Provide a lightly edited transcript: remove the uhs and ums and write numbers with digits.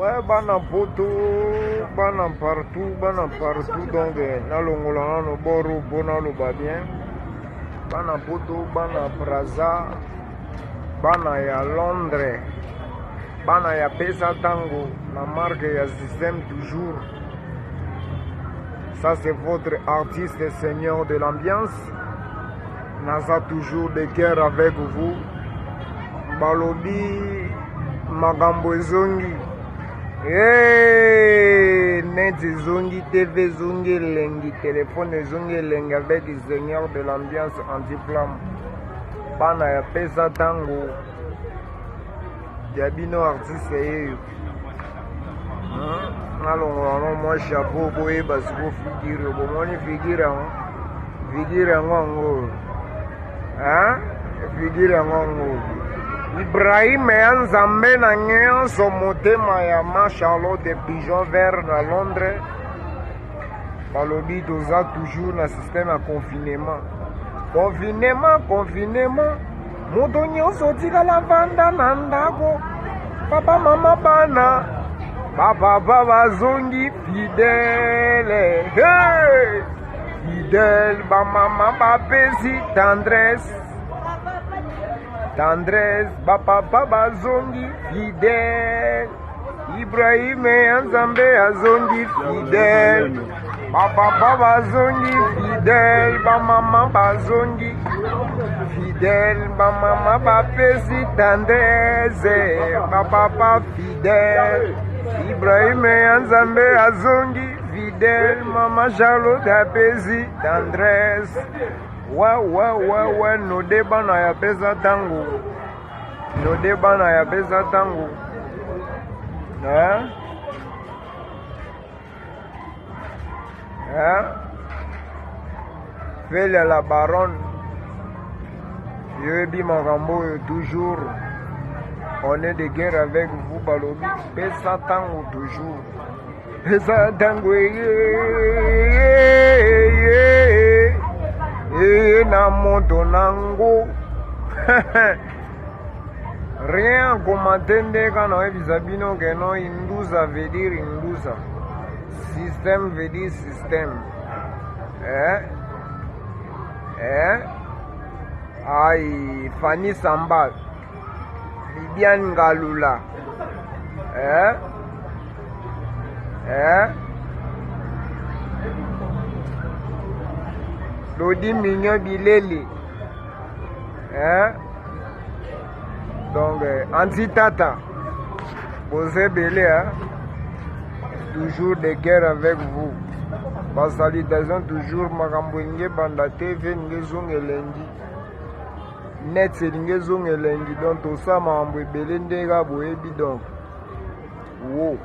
Ouais, bana poto, bana partout, donc na longola no boro bona lo ba bien. Bana poto, bana Brazza, bana ya Londres, bana ya Pesa Tango, la marque ya système toujours. Ça c'est votre artiste et seigneur de l'ambiance. Naza toujours de cœur avec vous. Balobi magambo ezongi. Hey, net zongi, TV zongi lengi, téléphone zongi lengi avec le seigneur de l'ambiance anti-flamme. Bana ya Pesa Tango. Diabino artiste yeyo. Nalongolano moi chapeau boye basiko figure bomoni figure ngo figure ngo Ibrahim Nzambe na nyonso motema ya ma Charlotte de Pigeon Vert na Londres balobi toza toujours na système ya confinement moto nyonso tikala vanda na ndako papa mama bana papa bazongi fidèle hey! Fidèle bamama bapesi tendresse papa bazongi fidèle Ibrahim Nzambe azongi fidèle papa bazongi fidèle bamama bazongi fidèle bamama bapesi tendresse papa fidèle Ibrahim Nzambe azongi fidèle mama Charlotte apesi tendresse ouais no débat na ya Pesa Tango Fele la baronne yebi makambo toujours on est de guerre avec vous balobi Pesa Tango toujours Pesa Tango na moto nango rien commenter quand on bisabino que non indusa veut dire indusa système veut dire système ay Fanny Sambal Bibiane Ngalula Lodi Mignon Bileli donc Anti-Tata Bosé Belé toujours de guerre avec vous. Ma salutation toujours makambo nge banda TV nge zonge lengi net nge zonge lengi donc to sa makambo ebele ndenge boyebi donc wow.